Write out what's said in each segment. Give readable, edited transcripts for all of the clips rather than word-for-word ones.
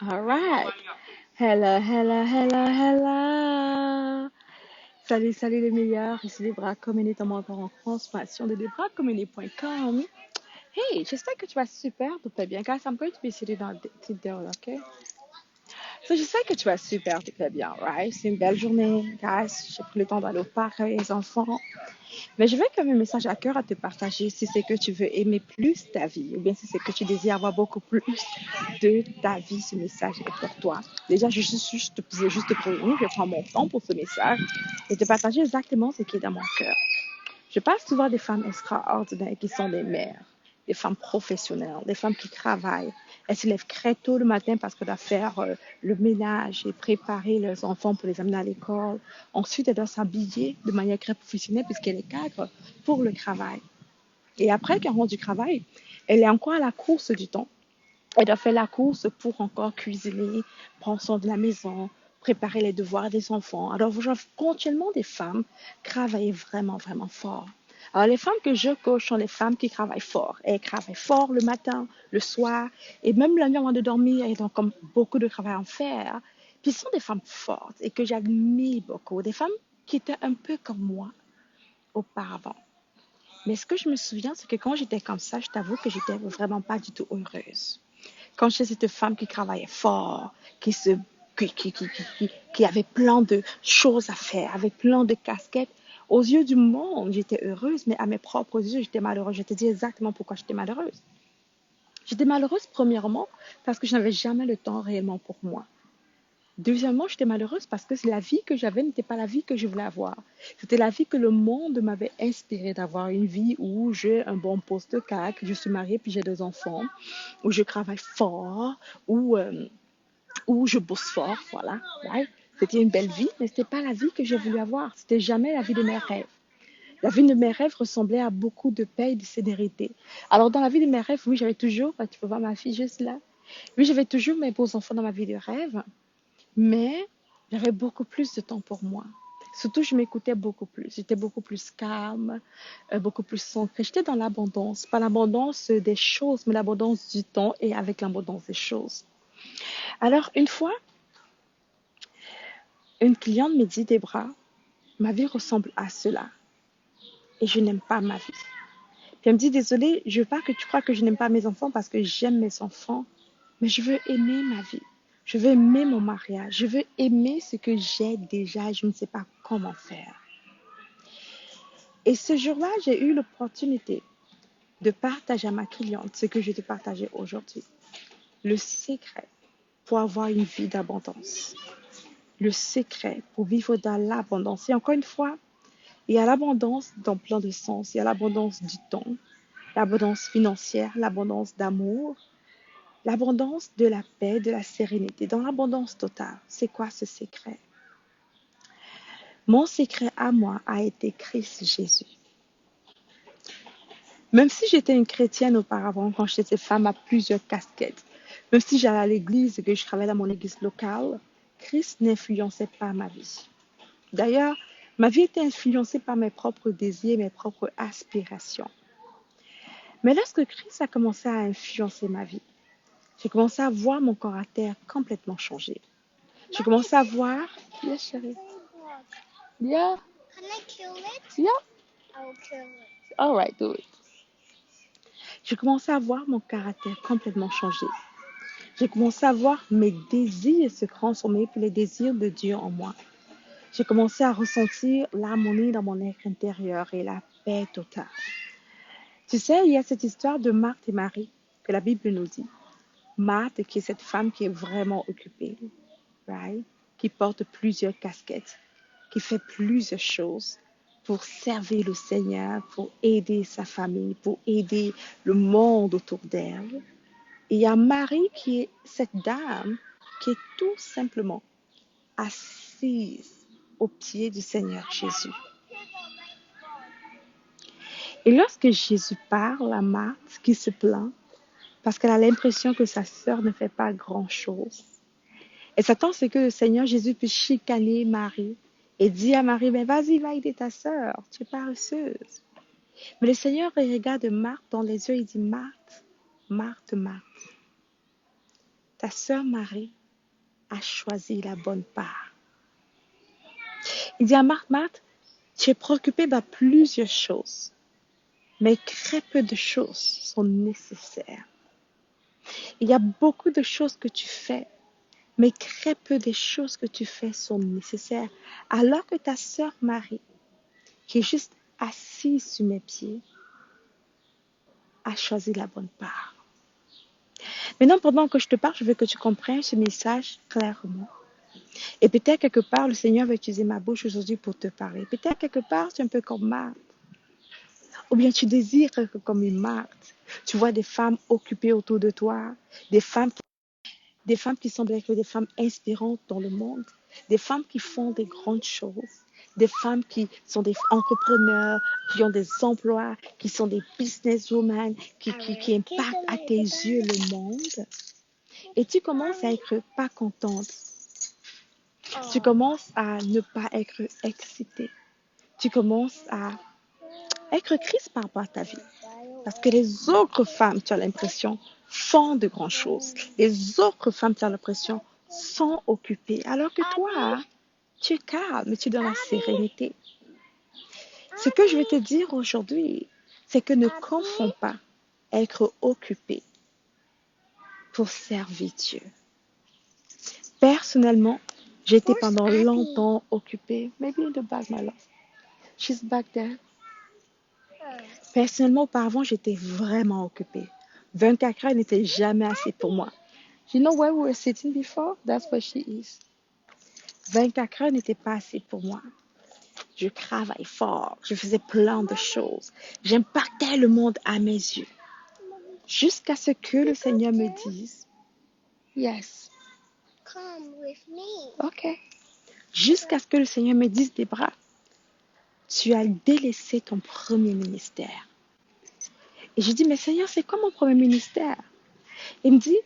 All right. Hello, hello, hello, hello. Salut, salut les meilleurs. Ici Debra Communé, ton mentor en transformation de debracommuné.com. Hey, j'espère que tu vas super, tout va bien. Guys, I'm going to be sitting on the video, okay? So, je sais que tu vas super, très bien, right? C'est une belle journée, guys. J'ai pris le temps d'aller au parc avec les enfants. Mais je vais quand même un message à cœur à te partager si c'est que tu veux aimer plus ta vie ou bien si c'est que tu désires avoir beaucoup plus de ta vie. Ce message est pour toi. Déjà, je veux juste te prévenir, je prends mon temps pour ce message et te partager exactement ce qui est dans mon cœur. Je parle souvent des femmes extraordinaires qui sont des mères, des femmes professionnelles, des femmes qui travaillent. Elles se lèvent très tôt le matin parce qu'elles doivent faire le ménage et préparer leurs enfants pour les amener à l'école. Ensuite, elles doivent s'habiller de manière très professionnelle puisqu'elle est cadre pour le travail. Et après qu'elle rentre du travail, elle est encore à la course du temps. Elle doit faire la course pour encore cuisiner, prendre soin de la maison, préparer les devoirs des enfants. Alors, je vois continuellement des femmes travailler vraiment, vraiment fort. Alors, les femmes que je coach sont les femmes qui travaillent fort. Elles travaillent fort le matin, le soir, et même la nuit avant de dormir, elles ont comme beaucoup de travail à faire. Puis, ce sont des femmes fortes et que j'admire beaucoup. Des femmes qui étaient un peu comme moi auparavant. Mais ce que je me souviens, c'est que quand j'étais comme ça, je t'avoue que j'étais vraiment pas du tout heureuse. Quand j'étais cette femme qui travaillait fort, qui avait plein de choses à faire, avec plein de casquettes, aux yeux du monde, j'étais heureuse, mais à mes propres yeux, j'étais malheureuse. Je te dis exactement pourquoi j'étais malheureuse. J'étais malheureuse, premièrement, parce que je n'avais jamais le temps réellement pour moi. Deuxièmement, j'étais malheureuse parce que la vie que j'avais n'était pas la vie que je voulais avoir. C'était la vie que le monde m'avait inspiré d'avoir, une vie où j'ai un bon poste de cadre, je suis mariée puis j'ai deux enfants, où je travaille fort, où je bosse fort, voilà. Right? C'était une belle vie, mais ce n'était pas la vie que j'ai voulu avoir. C'était jamais la vie de mes rêves. La vie de mes rêves ressemblait à beaucoup de paix et de sécurité. Alors, dans la vie de mes rêves, oui, j'avais toujours, tu peux voir ma fille juste là, oui, j'avais toujours mes beaux enfants dans ma vie de rêve, mais j'avais beaucoup plus de temps pour moi. Surtout, je m'écoutais beaucoup plus. J'étais beaucoup plus calme, beaucoup plus centrée. J'étais dans l'abondance. Pas l'abondance des choses, mais l'abondance du temps et avec l'abondance des choses. Alors, une fois, une cliente me dit, Debra, ma vie ressemble à cela et je n'aime pas ma vie. Puis elle me dit, désolée, je veux pas que tu crois que je n'aime pas mes enfants parce que j'aime mes enfants, mais je veux aimer ma vie. Je veux aimer mon mariage. Je veux aimer ce que j'ai déjà et je ne sais pas comment faire. Et ce jour-là, j'ai eu l'opportunité de partager à ma cliente ce que je vais te partager aujourd'hui. Le secret pour avoir une vie d'abondance. Le secret pour vivre dans l'abondance. Et encore une fois, il y a l'abondance dans plein de sens. Il y a l'abondance du temps, l'abondance financière, l'abondance d'amour, l'abondance de la paix, de la sérénité. Dans l'abondance totale, c'est quoi ce secret? Mon secret à moi a été Christ Jésus. Même si j'étais une chrétienne auparavant, quand j'étais femme à plusieurs casquettes, même si j'allais à l'église et que je travaillais dans mon église locale, Christ n'influençait pas ma vie. D'ailleurs, ma vie était influencée par mes propres désirs, mes propres aspirations. Mais lorsque Christ a commencé à influencer ma vie, j'ai commencé à voir mon caractère complètement changer. J'ai commencé à voir... Yes, chérie. Yeah. Can I kill it? Yeah. I will kill it. All right, do it. J'ai commencé à voir mon caractère complètement changer. J'ai commencé à voir mes désirs se transformer pour les désirs de Dieu en moi. J'ai commencé à ressentir l'harmonie dans mon être intérieur et la paix totale. Tu sais, il y a cette histoire de Marthe et Marie que la Bible nous dit. Marthe, qui est cette femme qui est vraiment occupée, right? Qui porte plusieurs casquettes, qui fait plusieurs choses pour servir le Seigneur, pour aider sa famille, pour aider le monde autour d'elle. Et il y a Marie qui est cette dame qui est tout simplement assise aux pieds du Seigneur Jésus. Et lorsque Jésus parle à Marthe qui se plaint parce qu'elle a l'impression que sa sœur ne fait pas grand-chose, elle s'attend à ce que le Seigneur Jésus puisse chicaner Marie et dire à Marie, mais vas-y, va aider ta sœur, tu es paresseuse. Mais le Seigneur regarde Marthe dans les yeux et dit, Marthe, Marthe, Marthe, ta sœur Marie a choisi la bonne part. Il dit à Marthe, Marthe, tu es préoccupée par plusieurs choses, mais très peu de choses sont nécessaires. Il y a beaucoup de choses que tu fais, mais très peu des choses que tu fais sont nécessaires. Alors que ta sœur Marie, qui est juste assise sur mes pieds, a choisi la bonne part. Maintenant, pendant que je te parle, je veux que tu comprennes ce message clairement. Et peut-être quelque part, le Seigneur va utiliser ma bouche aujourd'hui pour te parler. Peut-être quelque part, tu es un peu comme Marthe. Ou bien tu désires être comme une Marthe. Tu vois des femmes occupées autour de toi, des femmes qui semblent être des femmes inspirantes dans le monde, des femmes qui font des grandes choses, des femmes qui sont des entrepreneurs, qui ont des emplois, qui sont des businesswomen, qui impactent à tes yeux le monde. Et tu commences à être pas contente. Tu commences à ne pas être excitée. Tu commences à être triste par rapport à ta vie. Parce que les autres femmes, tu as l'impression, font de grandes choses. Les autres femmes, tu as l'impression, sont occupées. Alors que toi, tu es calme, tu es dans la sérénité. Ce que je vais te dire aujourd'hui, c'est que ne confonds pas être occupé pour servir Dieu. Personnellement, j'étais pendant longtemps occupée. Maybe in the back, my love. She's back there. Personnellement, auparavant, j'étais vraiment occupée. 24 heures n'était jamais assez pour moi. You know where we were sitting before? That's where she is. 24 heures n'était pas assez pour moi. Je travaille fort. Je faisais plein de choses. J'impactais le monde à mes yeux. Jusqu'à ce que le Seigneur me dise, yes. Come with me. OK. Jusqu'à ce que le Seigneur me dise, Débra, tu as délaissé ton premier ministère. Et je dis, mais Seigneur, c'est quoi mon premier ministère? Il me dit,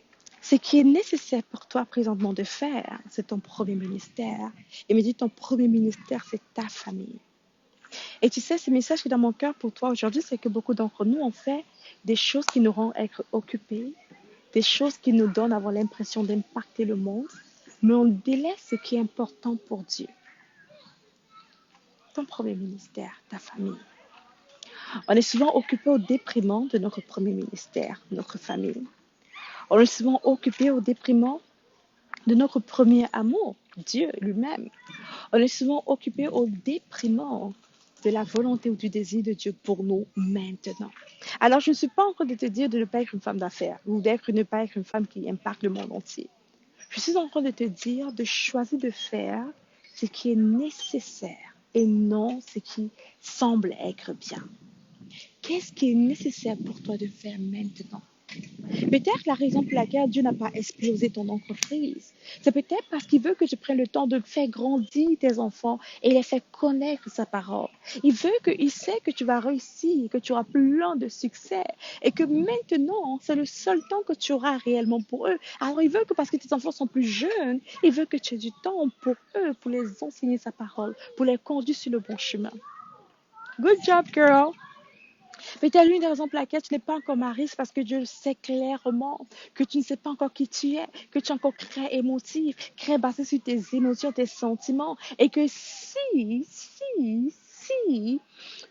ce qui est nécessaire pour toi présentement de faire, c'est ton premier ministère. Il me dit, ton premier ministère, c'est ta famille. Et tu sais, ce message qui est dans mon cœur pour toi aujourd'hui, c'est que beaucoup d'entre nous ont fait des choses qui nous rendent être occupés, des choses qui nous donnent avoir l'impression d'impacter le monde, mais on délaisse ce qui est important pour Dieu. Ton premier ministère, ta famille. On est souvent occupé au déprimant de notre premier ministère, notre famille. On est souvent occupé au déprimant de notre premier amour, Dieu lui-même. On est souvent occupé au déprimant de la volonté ou du désir de Dieu pour nous maintenant. Alors, je ne suis pas en train de te dire de ne pas être une femme d'affaires ou d'être ne pas être une femme qui impacte le monde entier. Je suis en train de te dire de choisir de faire ce qui est nécessaire et non ce qui semble être bien. Qu'est-ce qui est nécessaire pour toi de faire maintenant? Peut-être la raison pour laquelle Dieu n'a pas explosé ton entreprise, c'est peut-être parce qu'il veut que tu prennes le temps de faire grandir tes enfants et les faire connaître sa parole. Il sait que tu vas réussir, que tu auras plein de succès et que maintenant, c'est le seul temps que tu auras réellement pour eux. Alors, il veut que parce que tes enfants sont plus jeunes, il veut que tu aies du temps pour eux, pour les enseigner sa parole, pour les conduire sur le bon chemin. Good job, girl! Peut-être l'une des raisons pour laquelle tu n'es pas encore marié, c'est parce que Dieu sait clairement que tu ne sais pas encore qui tu es, que tu es encore très émotif, très basé sur tes émotions, tes sentiments, et que si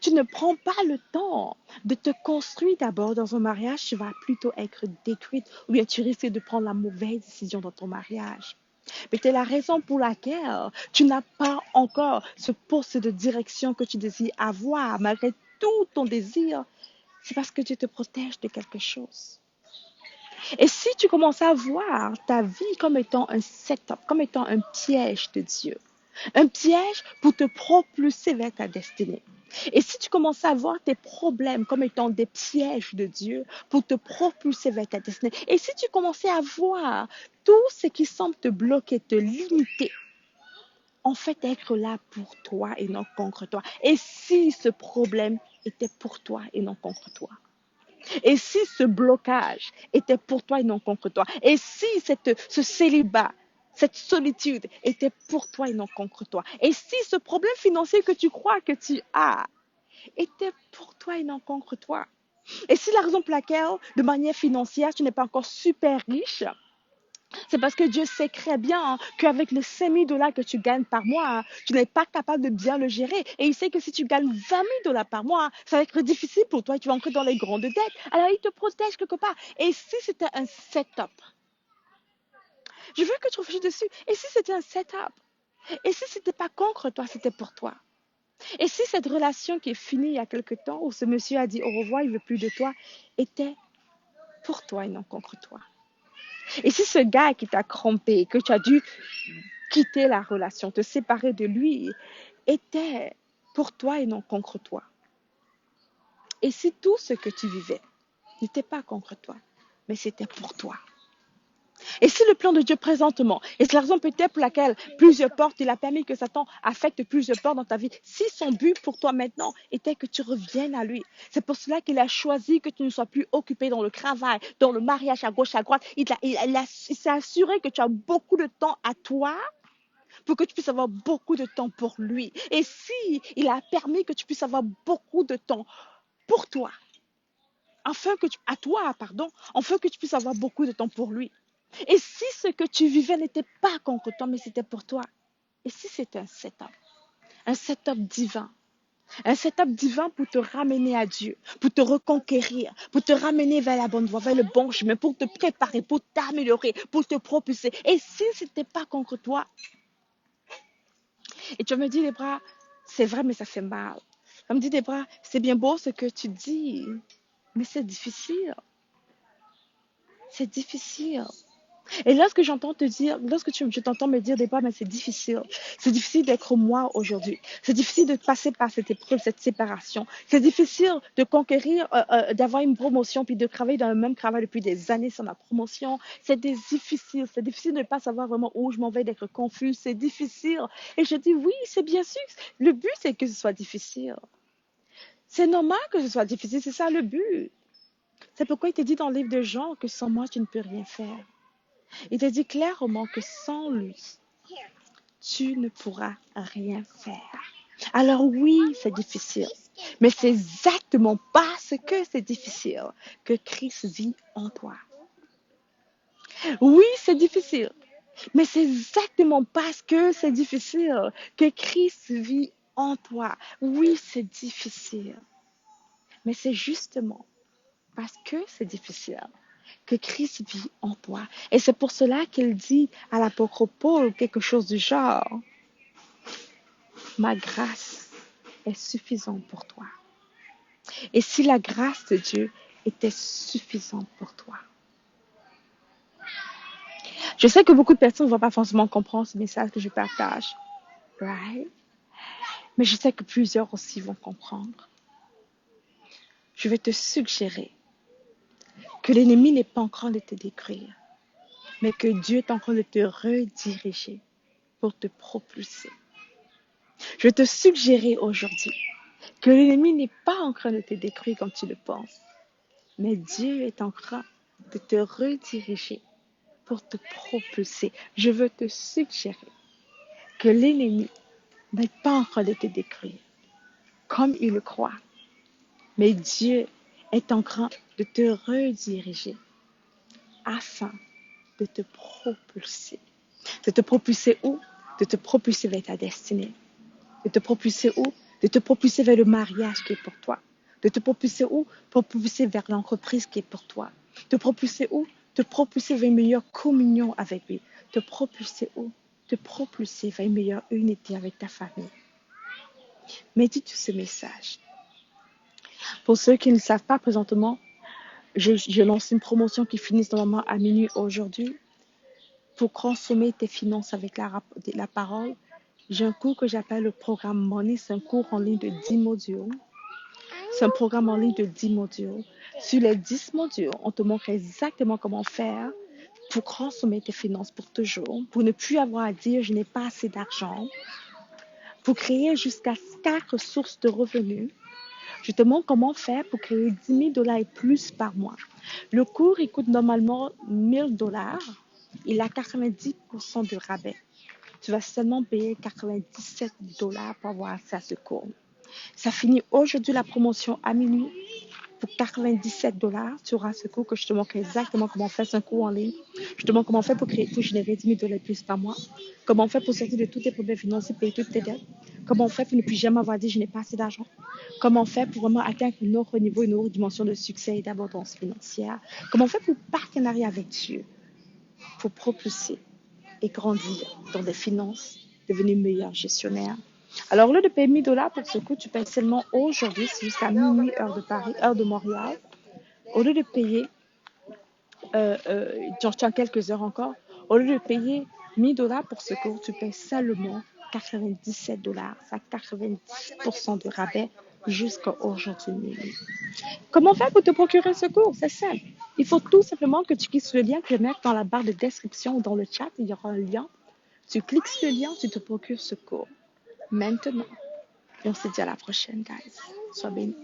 tu ne prends pas le temps de te construire d'abord dans un mariage, tu vas plutôt être détruite ou bien tu risques de prendre la mauvaise décision dans ton mariage. Mais c'est la raison pour laquelle tu n'as pas encore ce poste de direction que tu désires avoir, malgré tout ton désir. C'est parce que Dieu te protège de quelque chose. Et si tu commences à voir ta vie comme étant un setup, comme étant un piège de Dieu, un piège pour te propulser vers ta destinée. Et si tu commences à voir tes problèmes comme étant des pièges de Dieu pour te propulser vers ta destinée, et si tu commençais à voir tout ce qui semble te bloquer, te limiter, en fait être là pour toi et non contre toi. Et si ce problème était pour toi et non contre toi? Et si ce blocage était pour toi et non contre toi? Et si ce célibat, cette solitude était pour toi et non contre toi? Et si ce problème financier que tu crois que tu as était pour toi et non contre toi? Et si la raison pour laquelle, de manière financière, tu n'es pas encore super riche, C'est parce que Dieu sait très bien qu'avec les 5 000 $ que tu gagnes par mois, tu n'es pas capable de bien le gérer. Et il sait que si tu gagnes 20 000 $ par mois, ça va être difficile pour toi et tu vas entrer dans les grandes dettes. Alors, il te protège quelque part. Et si c'était un setup, je veux que tu réfléchisses dessus. Et si c'était un setup? Et si c'était pas contre toi, c'était pour toi? Et si cette relation qui est finie il y a quelque temps, où ce monsieur a dit au revoir, il veut plus de toi, était pour toi et non contre toi? Et si ce gars qui t'a trompé, que tu as dû quitter la relation, te séparer de lui, était pour toi et non contre toi? Et si tout ce que tu vivais n'était pas contre toi, mais c'était pour toi? Et si le plan de Dieu présentement, et c'est la raison peut-être pour laquelle plusieurs portes, il a permis que Satan affecte plusieurs portes dans ta vie, si son but pour toi maintenant était que tu reviennes à lui, c'est pour cela qu'il a choisi que tu ne sois plus occupé dans le travail, dans le mariage à gauche, à droite. Il s'est assuré que tu as beaucoup de temps à toi pour que tu puisses avoir beaucoup de temps pour lui. Et si il a permis que tu puisses avoir beaucoup de temps pour toi, afin que tu puisses avoir beaucoup de temps pour lui. Et si ce que tu vivais n'était pas contre toi, mais c'était pour toi? Et si c'était un setup divin, un setup divin pour te ramener à Dieu, pour te reconquérir, pour te ramener vers la bonne voie, vers le bon chemin, pour te préparer, pour t'améliorer, pour te propulser. Et si ce n'était pas contre toi? Et tu me dis, Débra, c'est vrai, mais ça fait mal. Elle me dit, Débra, c'est bien beau ce que tu dis, mais c'est difficile. C'est difficile. Et lorsque j'entends te dire, je t'entends me dire des fois, mais c'est difficile. C'est difficile d'être moi aujourd'hui. C'est difficile de passer par cette épreuve, cette séparation. C'est difficile de conquérir, d'avoir une promotion, puis de travailler dans le même travail depuis des années sans la promotion. C'est difficile. C'est difficile de ne pas savoir vraiment où je m'en vais, d'être confus. C'est difficile. Et je dis, oui, c'est bien sûr. Le but, c'est que ce soit difficile. C'est normal que ce soit difficile. C'est ça le but. C'est pourquoi il te dit dans le livre de Jean que sans moi, tu ne peux rien faire. Il te dit clairement que sans lui, tu ne pourras rien faire. Alors oui, c'est difficile, mais c'est exactement parce que c'est difficile que Christ vit en toi. Oui, c'est difficile, mais c'est exactement parce que c'est difficile que Christ vit en toi. Oui, c'est difficile, mais c'est justement parce que c'est difficile que Christ vit en toi. Et c'est pour cela qu'il dit à l'apôtre Paul quelque chose du genre, ma grâce est suffisante pour toi. Et si la grâce de Dieu était suffisante pour toi? Je sais que beaucoup de personnes ne vont pas forcément comprendre ce message que je partage, right? Mais je sais que plusieurs aussi vont comprendre. Je vais te suggérer que l'ennemi n'est pas en train de te détruire, mais que Dieu est en train de te rediriger pour te propulser. Je vais te suggérer aujourd'hui que l'ennemi n'est pas en train de te détruire comme tu le penses, mais Dieu est en train de te rediriger pour te propulser. Je veux te suggérer que l'ennemi n'est pas en train de te détruire comme il le croit, mais Dieu est en train de te rediriger afin de te propulser. De te propulser où? De te propulser vers ta destinée. De te propulser où? De te propulser vers le mariage qui est pour toi. De te propulser où? Pour propulser vers l'entreprise qui est pour toi. Te propulser où? Te propulser vers une meilleure communion avec lui. Te propulser où? Te propulser vers une meilleure unité avec ta famille. Médite ce message. Pour ceux qui ne savent pas présentement, je lance une promotion qui finit normalement à minuit aujourd'hui. Pour consommer tes finances avec la parole, j'ai un cours que j'appelle le programme Money. C'est un cours en ligne de 10 modules. C'est un programme en ligne de 10 modules. Sur les 10 modules, on te montre exactement comment faire pour consommer tes finances pour toujours, pour ne plus avoir à dire je n'ai pas assez d'argent, pour créer jusqu'à 4 sources de revenus. Je te montre comment faire pour créer 10 000 $ et plus par mois. Le cours, il coûte normalement 1 000 $. Il a 90% de rabais. Tu vas seulement payer 97 $ pour avoir accès à ce cours. Ça finit aujourd'hui la promotion à minuit. pour 97 $, tu auras ce cours que je te montre exactement comment faire un cours en ligne. Je te montre comment faire pour générer 10 000 $ plus par mois. Comment faire pour sortir de tous tes problèmes financiers, payer toutes tes dettes. Comment faire pour ne plus jamais avoir dit je n'ai pas assez d'argent. Comment faire pour vraiment atteindre un autre niveau, une autre dimension de succès et d'abondance financière. Comment faire pour partenariat avec Dieu, pour propulser et grandir dans des finances, devenir meilleur gestionnaire. Alors, au lieu de payer 1 000 $ pour ce cours, tu payes seulement aujourd'hui, c'est jusqu'à minuit, heure de Paris, heure de Montréal. Au lieu de payer, tu as quelques heures encore, au lieu de payer 1 000 $ pour ce cours, tu payes seulement 97 $. Ça a 90% de rabais jusqu'à aujourd'hui minuit. Comment faire pour te procurer ce cours? C'est simple. Il faut tout simplement que tu cliques sur le lien que je vais mettre dans la barre de description ou dans le chat. Il y aura un lien. Tu cliques sur le lien, tu te procures ce cours. Maintenant. Et on se dit à la prochaine, guys. Sois bénis.